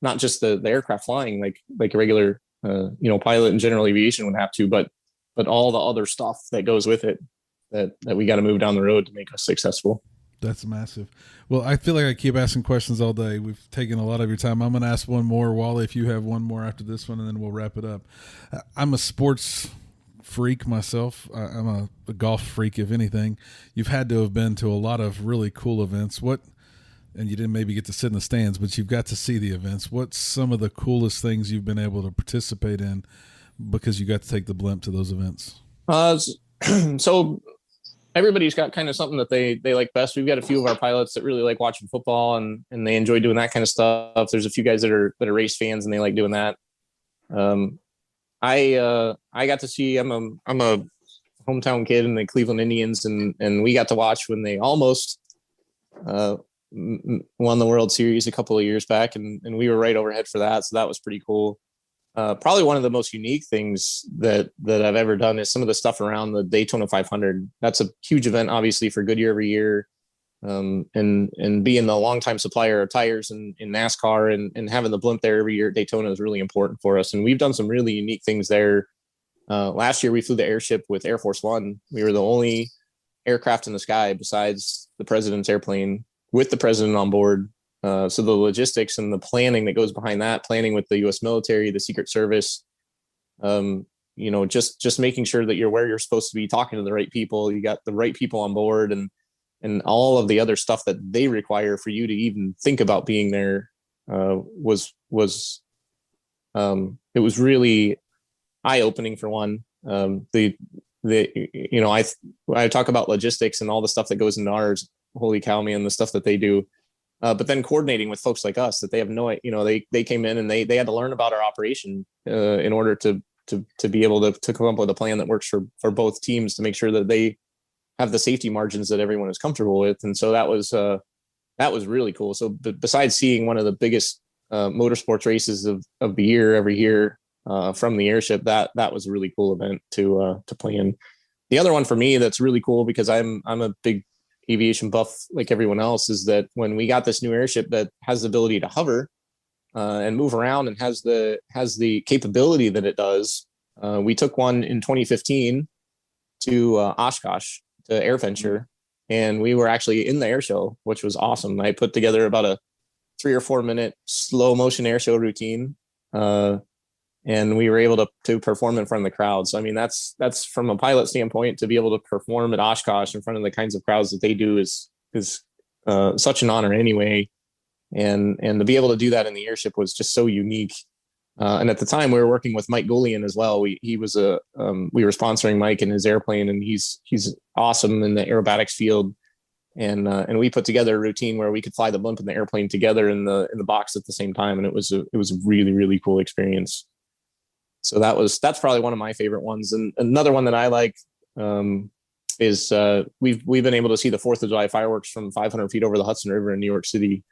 not just the aircraft flying like a regular pilot in general aviation would have to, but all the other stuff that goes with it that we got to move down the road to make us successful. That's massive. Well, I feel like I keep asking questions all day. We've taken a lot of your time. I'm going to ask one more, Wally, if you have one more after this one, and then we'll wrap it up. I'm a sports freak myself. I'm a golf freak, if anything. You've had to have been to a lot of really cool events. And you didn't maybe get to sit in the stands, but you've got to see the events. What's some of the coolest things you've been able to participate in because you got to take the blimp to those events? So everybody's got kind of something that they like best. We've got a few of our pilots that really like watching football, and they enjoy doing that kind of stuff. There's a few guys that are race fans, and they like doing that. I got to see, I'm a hometown kid in the Cleveland Indians, and we got to watch when they almost won the World Series a couple of years back, and we were right overhead for that. So that was pretty cool. probably one of the most unique things that I've ever done is some of the stuff around the Daytona 500. That's a huge event, obviously, for Goodyear every year. And being the longtime supplier of tires in NASCAR and having the blimp there every year at Daytona is really important for us. And we've done some really unique things there. Last year, we flew the airship with Air Force One. We were the only aircraft in the sky besides the president's airplane with the president on board. So the logistics and the planning that goes behind that, planning with the U.S. military, the Secret Service, just making sure that you're where you're supposed to be, talking to the right people, you got the right people on board, and all of the other stuff that they require for you to even think about being there it was really eye-opening for one. I talk about logistics and all the stuff that goes into ours. Holy cow, man, the stuff that they do. But then coordinating with folks like us that they have they came in and they had to learn about our operation in order to be able to come up with a plan that works for both teams to make sure that they have the safety margins that everyone is comfortable with. And so that was really cool. So besides seeing one of the biggest motorsports races of the year every year from the airship, that was a really cool event to play in. The other one for me that's really cool, because I'm a big aviation buff like everyone else, is that when we got this new airship that has the ability to hover and move around and has the capability that it does, we took one in 2015 to Oshkosh to Air Venture, and we were actually in the air show, which was awesome. I put together about a 3 or 4 minute slow motion air show routine, and we were able to perform in front of the crowd. So I mean, that's from a pilot standpoint, to be able to perform at Oshkosh in front of the kinds of crowds that they do is such an honor anyway. And to be able to do that in the airship was just so unique. And at the time, we were working with Mike Goulian as well. We were sponsoring Mike and his airplane, and he's awesome in the aerobatics field. And we put together a routine where we could fly the blimp and the airplane together in the box at the same time, and it was a really, really cool experience. So that's probably one of my favorite ones. And another one that I like is we've been able to see the 4th of July fireworks from 500 feet over the Hudson River in New York City.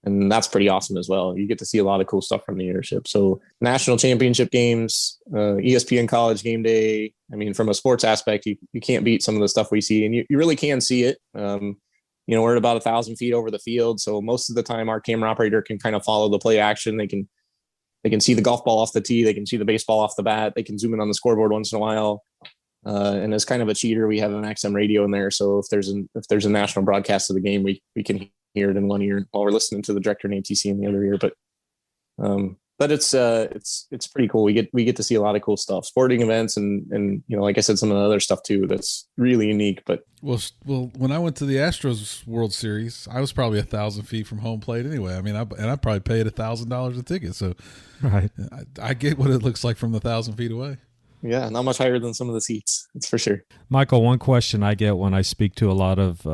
And that's pretty awesome as well. You get to see a lot of cool stuff from the airship. So national championship games, ESPN college game day. I mean, from a sports aspect, you can't beat some of the stuff we see, and you really can see it. We're at about 1,000 feet over the field. So most of the time our camera operator can kind of follow the play action. They can see the golf ball off the tee. They can see the baseball off the bat. They can zoom in on the scoreboard once in a while. And as kind of a cheater, we have an XM radio in there. So if there's a national broadcast of the game, we can hear it in one ear while we're listening to the director and ATC in the other ear. But it's pretty cool. We get to see a lot of cool stuff, sporting events, and like I said, some of the other stuff too that's really unique. But well, when I went to the Astros World Series, I was probably 1,000 feet from home plate anyway. I mean, I probably paid $1,000 a ticket, so right. I get what it looks like from 1,000 feet away. Yeah, not much higher than some of the seats. That's for sure. Michael, one question I get when I speak to a lot of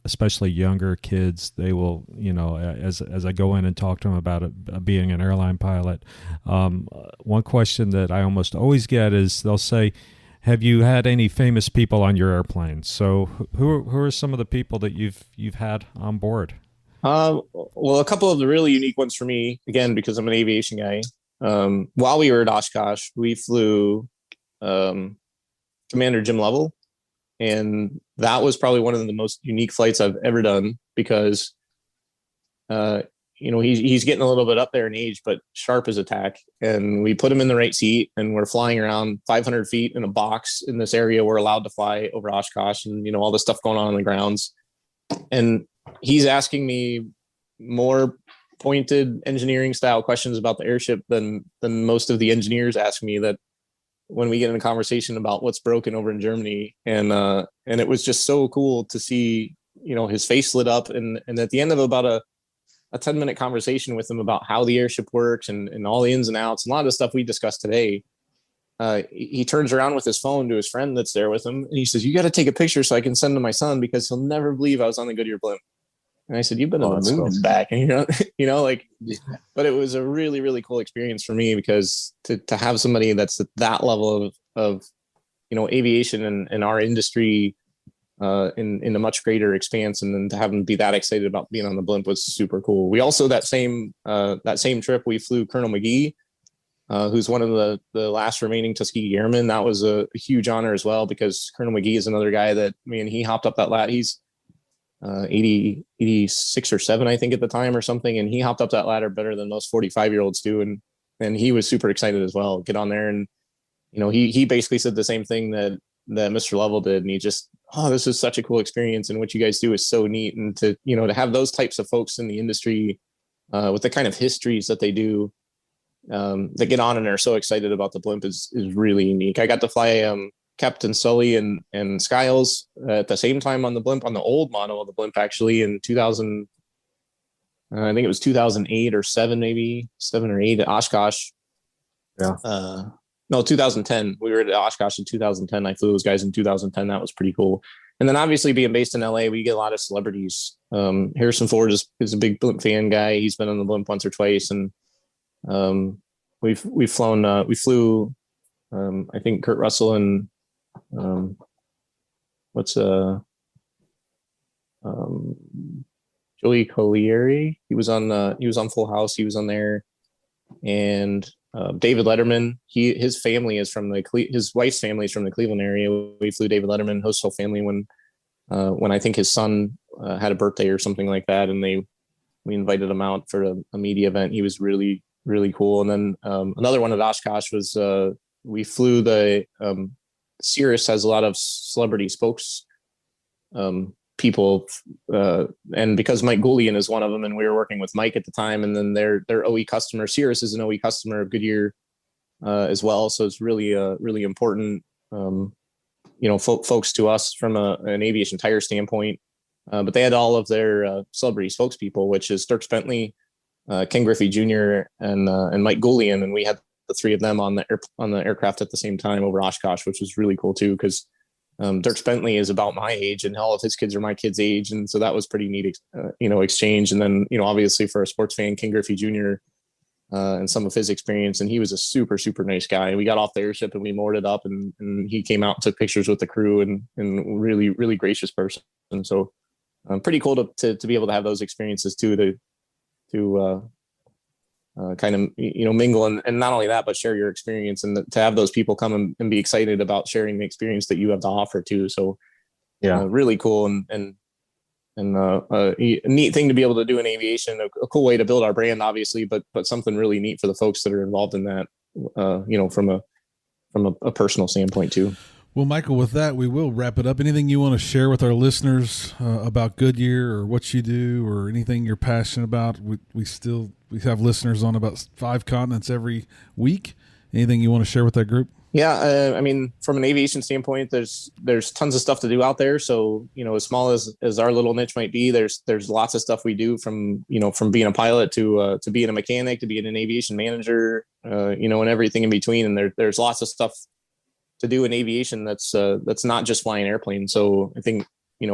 especially younger kids, they will, as I go in and talk to them about it, being an airline pilot, one question that I almost always get is they'll say, have you had any famous people on your airplane? So who are some of the people that you've had on board? Well, a couple of the really unique ones for me, again, because I'm an aviation guy. While we were at Oshkosh, we flew Commander Jim Lovell. And that was probably one of the most unique flights I've ever done, because, he's getting a little bit up there in age, but sharp as a tack. And we put him in the right seat, and we're flying around 500 feet in a box in this area we're allowed to fly over Oshkosh, and, all the stuff going on the grounds. And he's asking me more pointed engineering style questions about the airship than most of the engineers ask me, that when we get in a conversation about what's broken over in Germany. And it was just so cool to see, his face lit up. And at the end of about a 10-minute conversation with him about how the airship works and all the ins and outs, and a lot of the stuff we discussed today, he turns around with his phone to his friend that's there with him. And he says, "You got to take a picture so I can send to my son, because he'll never believe I was on the Goodyear blimp." And I said, "You've been on the moon and back." And, but it was a really, really cool experience for me, because to have somebody that's at that level of aviation and our industry in a much greater expanse, and then to have them be that excited about being on the blimp was super cool. We also, that same trip, we flew Colonel McGee who's one of the last remaining Tuskegee Airmen. That was a huge honor as well, because Colonel McGee is another guy that, he hopped up that ladder. He's 86 or 7, I think, at the time or something. And he hopped up that ladder better than most 45-year-olds do. And he was super excited as well, get on there. And, he basically said the same thing that Mr. Lovell did. And he just, this is such a cool experience. And what you guys do is so neat. And to have those types of folks in the industry with the kind of histories that they do, that get on and are so excited about the blimp is really unique. I got to fly Captain Sully and Skiles at the same time on the blimp, on the old model of the blimp, actually, in 2000. I think it was 2008 or 7, maybe 7 or 8 at Oshkosh. Yeah. No, 2010. We were at Oshkosh in 2010. I flew those guys in 2010. That was pretty cool. And then obviously being based in LA, we get a lot of celebrities. Harrison Ford is a big blimp fan guy. He's been on the blimp once or twice. And we flew I think Kurt Russell and Joey Collieri. He was on Full House. He was on there. And David Letterman, his family is from his wife's family is from the Cleveland area. We flew David Letterman, his whole family, when I think his son had a birthday or something like that. And we invited him out for a media event. He was really, really cool. And then another one at Oshkosh was we flew the Cirrus has a lot of celebrity spokes people, and because Mike Goulian is one of them, and we were working with Mike at the time, and then their OE customer, Cirrus is an OE customer of Goodyear as well. So it's really really important, folks to us from an aviation tire standpoint. But they had all of their celebrity spokespeople, which is Dirk Bentley, Ken Griffey Jr. and Mike Goulian, and we had the three of them on the aircraft at the same time over Oshkosh, which was really cool too, because Dirk Bentley is about my age, and all of his kids are my kids' age, and so that was pretty neat, exchange. And then obviously for a sports fan, Ken Griffey Jr. And some of his experience, and he was a super super nice guy. And we got off the airship and we moored it up, and he came out and took pictures with the crew, and really really gracious person. And so pretty cool to be able to have those experiences too, to kind of mingle and not only that, but share your experience, and to have those people come and be excited about sharing the experience that you have to offer too. So yeah, really cool and a neat thing to be able to do in aviation, a cool way to build our brand, obviously, but something really neat for the folks that are involved in that, from a personal standpoint too. Well, Michael, with that, we will wrap it up. Anything you want to share with our listeners about Goodyear, or what you do, or anything you're passionate about? We have listeners on about 5 continents every week. Anything you want to share with that group? Yeah, from an aviation standpoint, there's tons of stuff to do out there. So, as small as our little niche might be, there's lots of stuff we do, from being a pilot to being a mechanic, to being an aviation manager, and everything in between. And there's lots of stuff to do in aviation that's not just flying airplanes. So I think,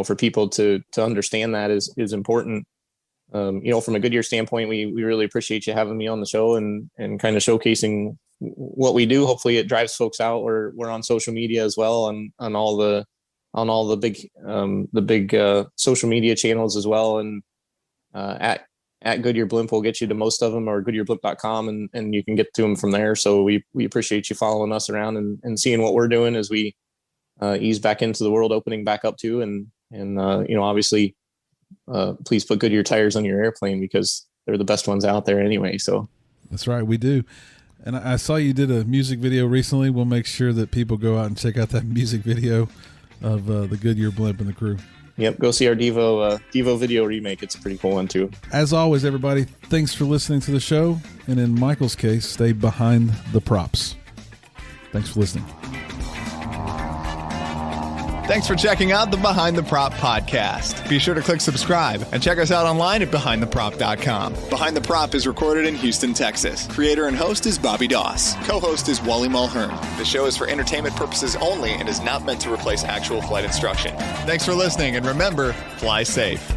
for people to understand that is important. From a Goodyear standpoint, we really appreciate you having me on the show and kind of showcasing what we do. Hopefully it drives folks out. We're on social media as well, on all the big social media channels as well. And at Goodyear Blimp, we'll get you to most of them, or GoodyearBlimp.com, and you can get to them from there. So we appreciate you following us around and seeing what we're doing as we ease back into the world opening back up too. And obviously, please put Goodyear tires on your airplane, because they're the best ones out there anyway. So that's right, we do. And I saw you did a music video recently. We'll make sure that people go out and check out that music video of the Goodyear Blimp and the crew. Yep, go see our Devo video remake. It's a pretty cool one too. As always, everybody, thanks for listening to the show. And in Michael's case, stay behind the props. Thanks for listening. Thanks for checking out the Behind the Prop podcast. Be sure to click subscribe and check us out online at BehindTheProp.com. Behind the Prop is recorded in Houston, Texas. Creator and host is Bobby Doss. Co-host is Wally Mulhern. The show is for entertainment purposes only and is not meant to replace actual flight instruction. Thanks for listening, and remember, fly safe.